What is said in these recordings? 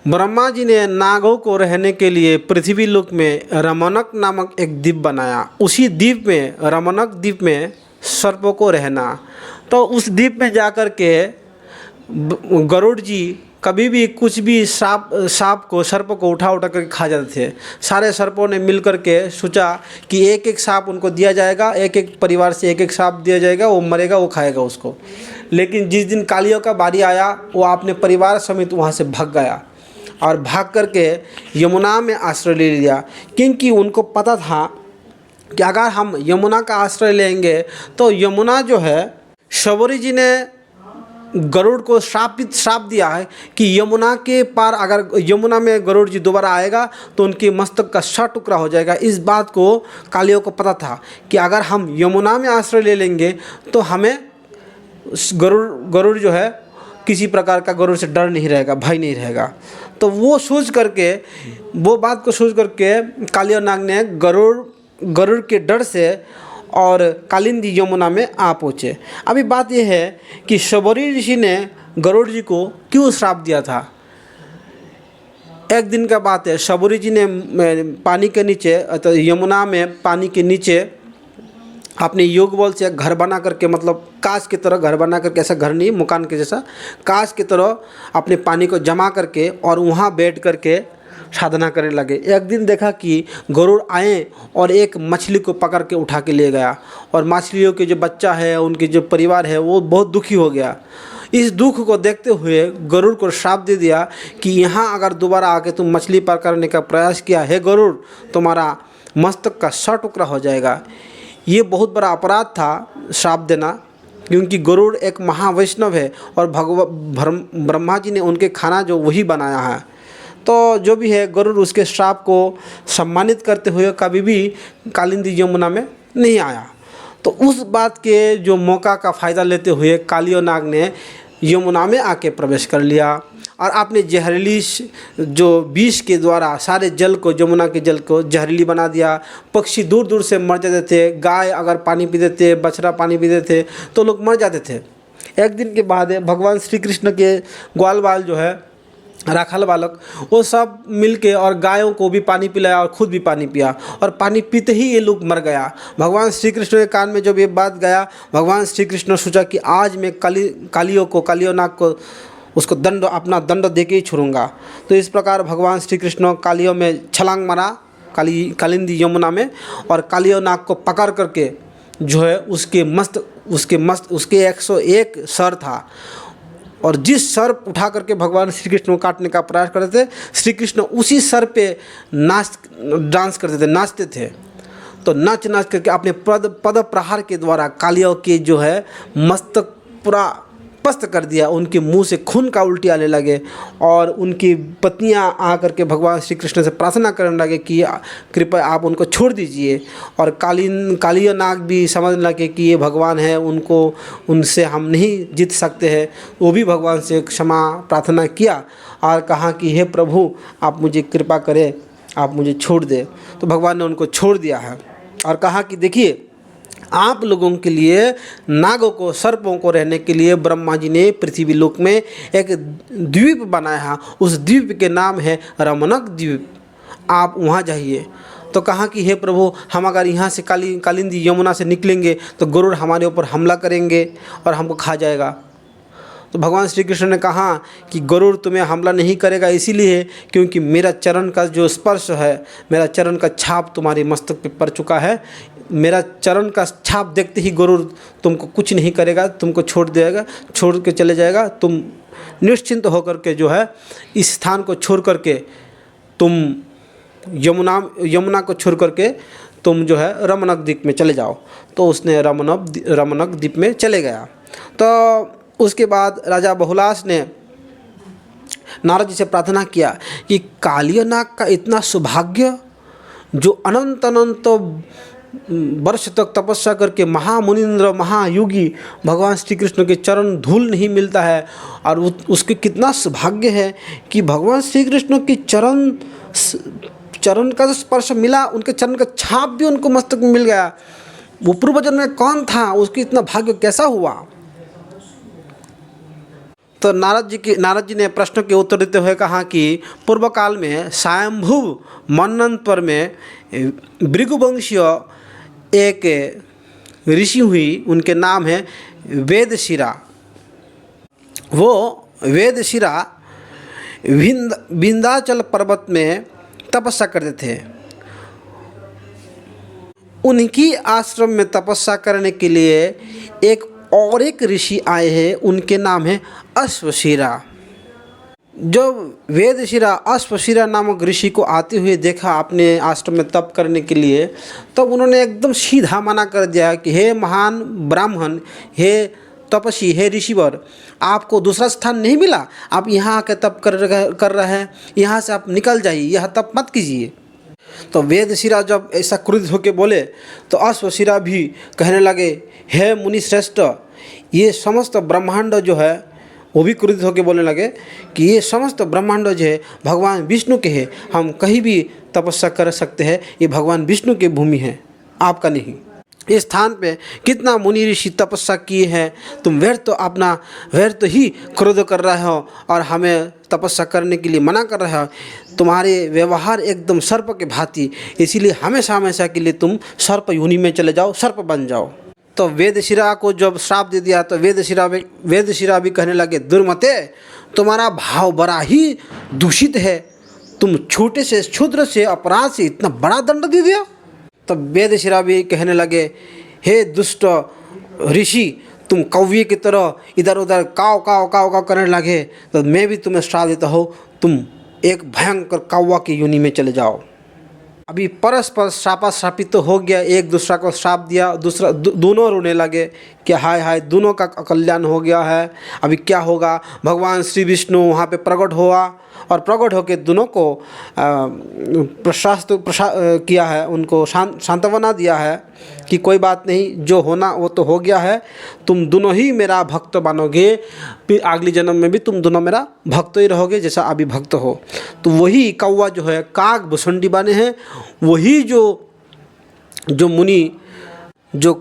ब्रह्मा जी ने नागों को रहने के लिए पृथ्वी लोक में रमनक नामक एक द्वीप बनाया। उसी द्वीप में, रमनक द्वीप में सर्पों को रहना। तो उस द्वीप में जाकर के गरुड़ जी कभी भी कुछ भी सांप को, सर्प को उठा उठा करके खा जाते थे। सारे सर्पों ने मिल कर के सोचा कि एक एक सांप उनको दिया जाएगा, एक एक परिवार से एक एक सांप दिया जाएगा, वो मरेगा, वो खाएगा उसको। लेकिन जिस दिन कालियों का बारी आया, वो अपने परिवार समेत वहाँ से भाग गया और भाग करके यमुना में आश्रय ले लिया, क्योंकि उनको पता था कि अगर हम यमुना का आश्रय लेंगे तो यमुना जो है, शबरी जी ने गरुड़ को श्राप दिया है कि यमुना के पार, अगर यमुना में गरुड़ जी दोबारा आएगा तो उनके मस्तक का 6 टुकड़ा हो जाएगा। इस बात को कालियों को पता था कि अगर हम यमुना में आश्रय ले लेंगे तो हमें गरुड़ जो है, किसी प्रकार का गरुड़ से डर नहीं रहेगा, भय नहीं रहेगा। तो वो बात को सोच करके कालिया नाग ने गरुड़ के डर से और कालिंदी यमुना में आ पहुँचे। अभी बात यह है कि शबरी ऋषि ने गरुड़ जी को क्यों श्राप दिया था। एक दिन का बात है, शबरी जी ने पानी के नीचे, तो यमुना में पानी के नीचे अपने योग बल से घर बना करके, मतलब कांच की तरह घर बना करके, ऐसा घर नहीं, मकान के जैसा कांच की तरह अपने पानी को जमा करके और वहाँ बैठ करके साधना करने लगे। एक दिन देखा कि गरुड़ आए और एक मछली को पकड़ के उठा के ले गया, और मछलियों के जो बच्चा है, उनके जो परिवार है, वो बहुत दुखी हो गया। इस दुख को देखते हुए गरुड़ को श्राप दे दिया कि यहाँ अगर दोबारा आके तुम मछली पकड़ने का प्रयास किया है गरुड़, तुम्हारा मस्तक का 100 टुकड़ा हो जाएगा। ये बहुत बड़ा अपराध था श्राप देना, क्योंकि गरुड़ एक महावैष्णव है और ब्रह्मा जी ने उनके खाना जो वही बनाया है। तो जो भी है, गरुड़ उसके श्राप को सम्मानित करते हुए कभी भी कालिंदी यमुना में नहीं आया। तो उस बात के जो मौका का फ़ायदा लेते हुए कालियो नाग ने यमुना में आके प्रवेश कर लिया और अपने जहरीली जो विष के द्वारा सारे जल को, यमुना के जल को जहरीली बना दिया। पक्षी दूर दूर से मर जाते थे, गाय अगर पानी पीते थे, बछड़ा पानी पीते थे तो लोग मर जाते थे। एक दिन के बाद भगवान श्री कृष्ण के ग्वाल बाल जो है, राखाल बालक, वो सब मिलके और गायों को भी पानी पिलाया और खुद भी पानी पिया, और पानी पीते ही ये लोग मर गया। भगवान श्री कृष्ण के कान में जब ये बात गया, भगवान श्री कृष्ण सोचा कि आज मैं कालियो नाग को उसको अपना दंड दे के ही छोड़ूंगा। तो इस प्रकार भगवान श्री कृष्ण कालियों में छलांग मारा, कालिंदी यमुना में, और कालियो नाग को पकड़ करके जो है उसके 101 सर था, और जिस सर उठा करके भगवान श्री कृष्ण को काटने का प्रयास करते थे, श्री कृष्ण उसी सर पे डांस करते थे, नाचते थे। तो नाच करके अपने पद प्रहार के द्वारा कालियों के जो है मस्तक पूरा पस्त कर दिया। उनके मुंह से खून का उल्टी आने लगे, और उनकी पत्नियां आकर के भगवान श्री कृष्ण से प्रार्थना करने लगे कि कृपया आप उनको छोड़ दीजिए। और कालिया नाग भी समझने लगे कि ये भगवान है, उनसे हम नहीं जीत सकते हैं। वो भी भगवान से क्षमा प्रार्थना किया और कहा कि हे प्रभु, आप मुझे कृपा करें, आप मुझे छोड़ दें। तो भगवान ने उनको छोड़ दिया है और कहा कि देखिए, आप लोगों के लिए, नागों को, सर्पों को रहने के लिए ब्रह्मा जी ने पृथ्वी लोक में एक द्वीप बनाया है। उस द्वीप के नाम है रमनक द्वीप, आप वहाँ जाइए। तो कहा कि हे प्रभु, हम अगर यहाँ से कालिंदी यमुना से निकलेंगे तो गरुड़ हमारे ऊपर हमला करेंगे और हमको खा जाएगा। तो भगवान श्री कृष्ण ने कहा कि गरुड़ तुम्हें हमला नहीं करेगा इसीलिए क्योंकि मेरा चरण का जो स्पर्श है, मेरा चरण का छाप तुम्हारे मस्तक पे पड़ चुका है। मेरा चरण का छाप देखते ही गरुड़ तुमको कुछ नहीं करेगा, तुमको छोड़ के चले जाएगा। तुम निश्चिंत होकर के जो है इस स्थान को छोड़ करके तुम यमुना को छोड़ करके तुम जो है रमनक द्वीप में चले जाओ। तो उसने रमनक द्वीप में चले गया। तो उसके बाद राजा बहुलाश ने नारद जी से प्रार्थना किया कि कालिया नाग का इतना सौभाग्य, जो अनंत वर्ष तक तपस्या करके महामुनिंद्र महायोगी भगवान श्री कृष्ण के चरण धूल नहीं मिलता है, और उसके कितना सौभाग्य है कि भगवान श्री कृष्ण के चरण का स्पर्श मिला, उनके चरण का छाप भी उनको मस्तक में मिल गया। वो पूर्व जन्म में कौन था, उसकी इतना भाग्य कैसा हुआ। तो नारद जी ने प्रश्न के उत्तर देते हुए कहा कि पूर्व काल में स्वयंभू मन्वंतर में भृगुवंशीय एक ऋषि हुई, उनके नाम है वेदशिरा। वो वेदशिरा विंध्याचल पर्वत में तपस्या करते थे। उनकी आश्रम में तपस्या करने के लिए एक ऋषि आए हैं, उनके नाम है अश्वशिरा। जब वेदशिरा अश्वशिरा नामक ऋषि को आते हुए देखा अपने आश्रम में तप करने के लिए, तब उन्होंने एकदम सीधा मना कर दिया कि हे महान ब्राह्मण, हे तपस्वी, हे ऋषिवर, आपको दूसरा स्थान नहीं मिला, आप यहाँ आकर तप कर रहे हैं, यहाँ से आप निकल जाइए, यह तप मत कीजिए। तो वेदशिरा जब ऐसा क्रुद्ध होकर बोले तो अश्वशिरा भी कहने लगे, हे मुनि श्रेष्ठ, ये समस्त ब्रह्मांड जो है, वो भी क्रुद्ध होकर बोलने लगे कि ये समस्त ब्रह्मांड जो है भगवान विष्णु के हैं, हम कहीं भी तपस्या कर सकते हैं, ये भगवान विष्णु की भूमि है, आपका नहीं। इस स्थान पे कितना मुनि ऋषि तपस्या किए हैं, तुम व्यर्थ ही क्रोध कर रहे हो और हमें तपस्या करने के लिए मना कर रहे हो। तुम्हारे व्यवहार एकदम सर्प के भांति, इसीलिए हमेशा हमेशा के लिए तुम सर्प योनि में चले जाओ, सर्प बन जाओ। तो वेदशिरा को जब श्राप दे दिया तो वेदशिरा भी कहने लगे, दुर्मते, तुम्हारा भाव बड़ा ही दूषित है, तुम छोटे से क्षुद्र से अपराध से इतना बड़ा दंड दे दिया। तब वेदशिरा भी कहने लगे, हे दुष्ट ऋषि, तुम कौवे की तरह इधर उधर काव काव काव काव करने लगे, तो मैं भी तुम्हें श्राप देता हूँ, तुम एक भयंकर कौवा की योनि में चले जाओ। अभी परस्पर श्रापाश्रापित तो हो गया, एक दूसरा को श्राप दिया, दोनों रोने लगे कि हाय हाय, दोनों का कल्याण हो गया है, अभी क्या होगा। भगवान श्री विष्णु वहाँ पे प्रकट हुआ और प्रकट होकर दोनों को किया है, उनको सांत्वना दिया है कि कोई बात नहीं, जो होना वो तो हो गया है, तुम दोनों ही मेरा भक्त बनोगे, फिर अगले जन्म में भी तुम दोनों मेरा भक्त ही रहोगे जैसा अभी भक्त हो। तो वही कौवा जो है काग भुसुंडी बने हैं, वही जो मुनि जो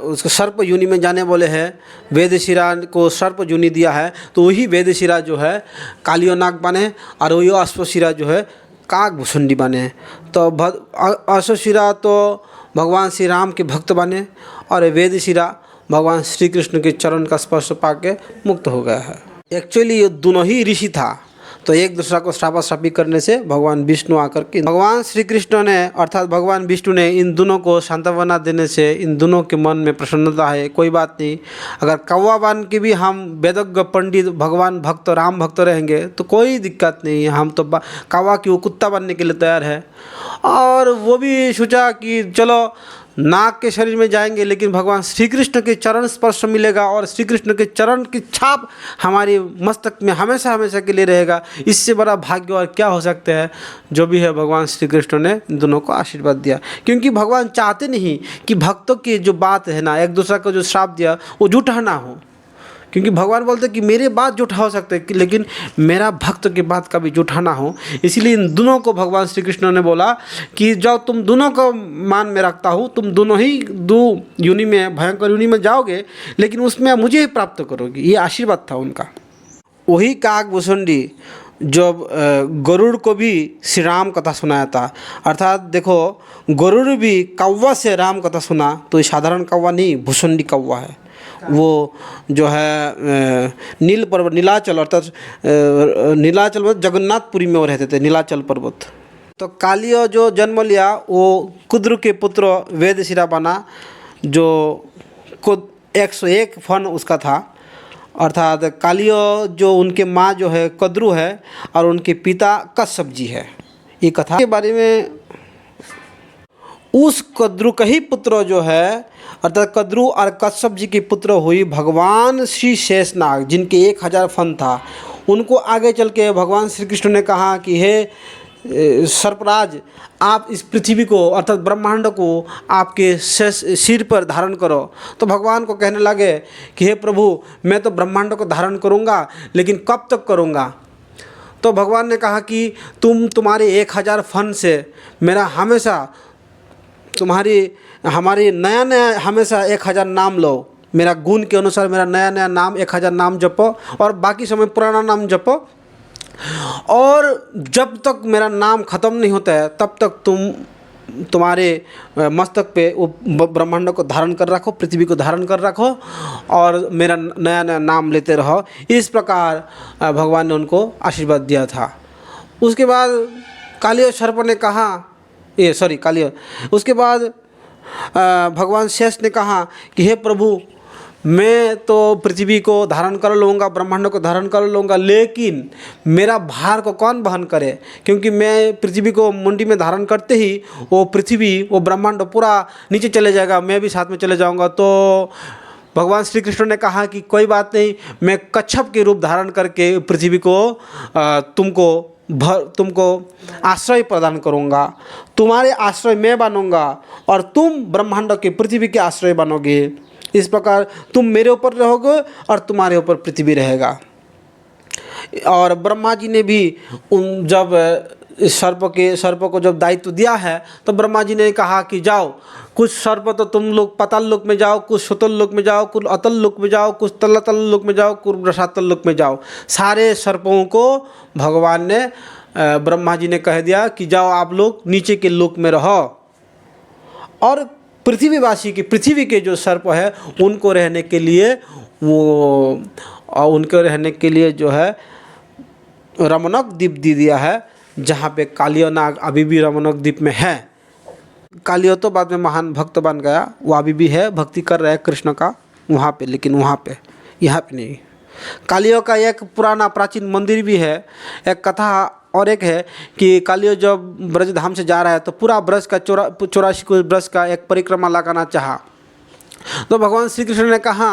उसको सर्प योनि में जाने वाले हैं, वेदशिरा को सर्प योनि दिया है, तो वही वेदशिरा जो है कालियो नाग बने और वही अश्वशिरा जो है काग भुसुंडी बने। तो अश्वशिरा तो भगवान श्री राम के भक्त बने और वेदशिरा भगवान श्री कृष्ण के चरण का स्पर्श पाके मुक्त हो गया है। एक्चुअली ये दोनों ही ऋषि था, तो एक दूसरा को श्रापाश्रापी करने से भगवान विष्णु आकर के भगवान श्री कृष्ण ने अर्थात भगवान विष्णु ने इन दोनों को सांत्वना देने से इन दोनों के मन में प्रसन्नता है। कोई बात नहीं, अगर कौवा बन के भी हम वेदज्ञ पंडित भगवान भक्त राम भक्त रहेंगे तो कोई दिक्कत नहीं है, हम तो कौवा की वो कुत्ता बनने के लिए तैयार है। और वो भी सोचा कि चलो नाग के शरीर में जाएंगे लेकिन भगवान श्री कृष्ण के चरण स्पर्श मिलेगा और श्री कृष्ण के चरण की छाप हमारी मस्तक में हमेशा हमेशा के लिए रहेगा, इससे बड़ा भाग्य और क्या हो सकता है। जो भी है भगवान श्री कृष्ण ने इन दोनों को आशीर्वाद दिया, क्योंकि भगवान चाहते नहीं कि भक्तों की जो बात है ना, एक दूसरे को जो श्राप दिया वो झूठा ना हो, क्योंकि भगवान बोलते कि मेरे बात झूठा हो सकते हैं लेकिन मेरा भक्त की बात कभी झूठा ना हो। इसीलिए इन दोनों को भगवान श्री कृष्ण ने बोला कि जब तुम दोनों को मान में रखता हूँ, तुम दोनों ही दो योनि में भयंकर योनि में जाओगे, लेकिन उसमें मुझे ही प्राप्त करोगे, ये आशीर्वाद था उनका। वही काग भुसुंडी जब गरुड़ को भी श्री राम कथा सुनाया था, अर्थात देखो गरुड़ भी कौवा से राम कथा सुना, तो ये साधारण कौवा नहीं, भुसुंडी कौवा है। वो जो है नील पर्वत नीलाचल अर्थात नीलाचल में जगन्नाथपुरी में वो रहते थे, नीलाचल पर्वत। तो कालियो जो जन्म लिया वो कुद्र के पुत्र वेदशिरा बना, जो 101 फन उसका था, अर्थात कालियो जो उनके माँ जो है कद्रु है और उनके पिता कश्यप जी है। ये कथा के बारे में उस कद्रु का ही पुत्र जो है अर्थात कद्रु और कश्यप जी के पुत्र हुई भगवान श्री शेषनाग, जिनके 1000 फन था। उनको आगे चल के भगवान श्री कृष्ण ने कहा कि हे सर्पराज, आप इस पृथ्वी को अर्थात ब्रह्मांड को आपके सिर पर धारण करो। तो भगवान को कहने लगे कि हे प्रभु, मैं तो ब्रह्मांड को धारण करूँगा, लेकिन कब तक करूँगा। तो भगवान ने कहा कि तुम्हारे 1000 फन से मेरा हमेशा हमारी नया नया हमेशा 1000 नाम लो, मेरा गुण के अनुसार मेरा नया नया नाम 1000 नाम जपो और बाकी समय पुराना नाम जपो, और जब तक मेरा नाम ख़त्म नहीं होता है तब तक तुम्हारे मस्तक पे वो ब्रह्मांड को धारण कर रखो, पृथ्वी को धारण कर रखो और मेरा नया नया नाम लेते रहो। इस प्रकार भगवान ने उनको आशीर्वाद दिया था। उसके बाद कालिय सर्प ने कहा, उसके बाद भगवान शेष ने कहा कि हे प्रभु, मैं तो पृथ्वी को धारण कर लूँगा, ब्रह्मांड को धारण कर लूँगा, लेकिन मेरा भार को कौन वहन करे, क्योंकि मैं पृथ्वी को मुंडी में धारण करते ही वो पृथ्वी, वो ब्रह्मांड पूरा नीचे चले जाएगा, मैं भी साथ में चले जाऊँगा। तो भगवान श्री कृष्ण ने कहा कि कोई बात नहीं, मैं कच्छप के रूप धारण करके पृथ्वी को तुमको आश्रय प्रदान करूँगा, तुम्हारे आश्रय मैं बनूँगा और तुम ब्रह्मांड के पृथ्वी के आश्रय बनोगे। इस प्रकार तुम मेरे ऊपर रहोगे और तुम्हारे ऊपर पृथ्वी रहेगा। और ब्रह्मा जी ने भी जब इस सर्प को जब दायित्व दिया है तो ब्रह्मा जी ने कहा कि जाओ, कुछ सर्प तो तुम लोग पाताल लोक में जाओ, कुछ सुतल लोक में जाओ, कुछ अतल लोक में जाओ, कुछ तलातल लोक में जाओ, कुछ रसातल लोक में जाओ। सारे सर्पों को भगवान ने, ब्रह्मा जी ने कह दिया कि जाओ आप लोग नीचे के लोक में रहो, और पृथ्वीवासी की, पृथ्वी के जो सर्प है उनको रहने के लिए उनके रहने के लिए जो है रमनक द्वीप दे दिया है, जहाँ पे कालिय नाग अभी भी रमनक द्वीप में है। कालिय तो बाद में महान भक्त बन गया, वो अभी भी है, भक्ति कर रहा है कृष्ण का वहाँ पे, लेकिन वहाँ पे, यहाँ पे नहीं। कालिय का एक पुराना प्राचीन मंदिर भी है। एक कथा और एक है कि कालिय जब ब्रजधाम से जा रहा है तो पूरा ब्रज का 84 कोस ब्रज का एक परिक्रमा लगाना चाहा। तो भगवान श्री कृष्ण ने कहा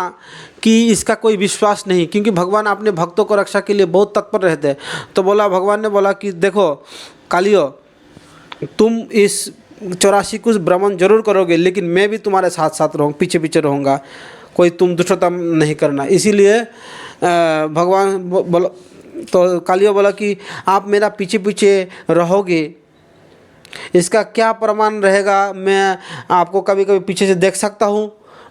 कि इसका कोई विश्वास नहीं, क्योंकि भगवान अपने भक्तों को रक्षा के लिए बहुत तत्पर रहते हैं। तो भगवान ने बोला कि देखो कालिय, तुम इस 84 कोस भ्रमण जरूर करोगे, लेकिन मैं भी तुम्हारे साथ साथ रहूँगा, पीछे पीछे रहूँगा, कोई तुम दुष्टता नहीं करना। इसीलिए भगवान बोला, तो कालिय बोला कि आप मेरा पीछे पीछे रहोगे, इसका क्या प्रमाण रहेगा, मैं आपको कभी कभी पीछे से देख सकता हूँ।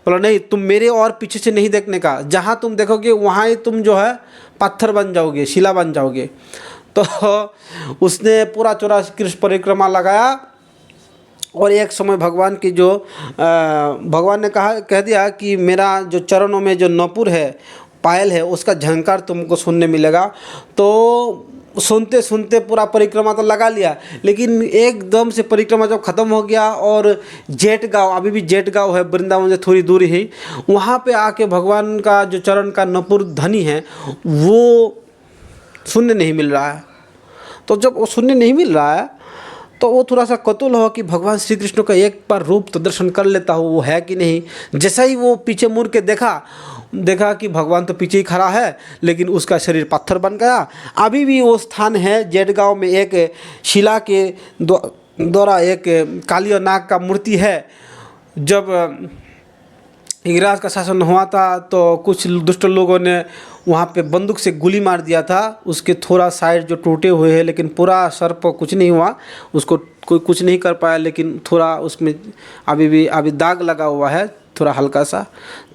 बोला नहीं, तुम मेरे और पीछे से नहीं देखने का, जहाँ तुम देखोगे वहाँ ही तुम जो है पत्थर बन जाओगे, शिला बन जाओगे। तो उसने पूरा 84 कोस परिक्रमा लगाया और एक समय भगवान की जो भगवान ने कह दिया कि मेरा जो चरणों में जो नपुर है, पायल है, उसका झंकार तुमको सुनने मिलेगा। तो सुनते सुनते पूरा परिक्रमा तो लगा लिया, लेकिन एकदम से परिक्रमा जब ख़त्म हो गया और जेठ गाँव, अभी भी जेठ गाँव है वृंदावन से थोड़ी दूरी ही, वहाँ पे आके भगवान का जो चरण का नपुर ध्वनि है वो सुनने नहीं मिल रहा है। तो जब वो सुनने नहीं मिल रहा है तो वो थोड़ा सा कौतूहल हो कि भगवान श्री कृष्ण का एक बार रूप तो दर्शन कर लेता हूँ, वो है कि नहीं। जैसा ही वो पीछे मुड़ के देखा कि भगवान तो पीछे ही खड़ा है, लेकिन उसका शरीर पत्थर बन गया। अभी भी वो स्थान है जेठ गाँव में, एक शिला के द्वारा एक कालिय नाग का मूर्ति है। जब इंग्रज का शासन हुआ था तो कुछ दुष्ट लोगों ने वहाँ पे बंदूक से गोली मार दिया था, उसके थोड़ा साइड जो टूटे हुए हैं, लेकिन पूरा सर्प कुछ नहीं हुआ, उसको कोई कुछ नहीं कर पाया, लेकिन थोड़ा उसमें अभी दाग लगा हुआ है, थोड़ा हल्का सा।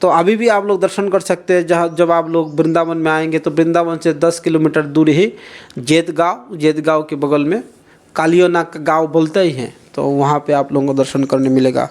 तो अभी भी आप लोग दर्शन कर सकते हैं। जब आप लोग वृंदावन में आएंगे तो वृंदावन से 10 किलोमीटर दूर ही जेठ गाँव के बगल में कालिय नाग का गाँव बोलते ही हैं, तो वहाँ पे आप लोगों को दर्शन करने मिलेगा।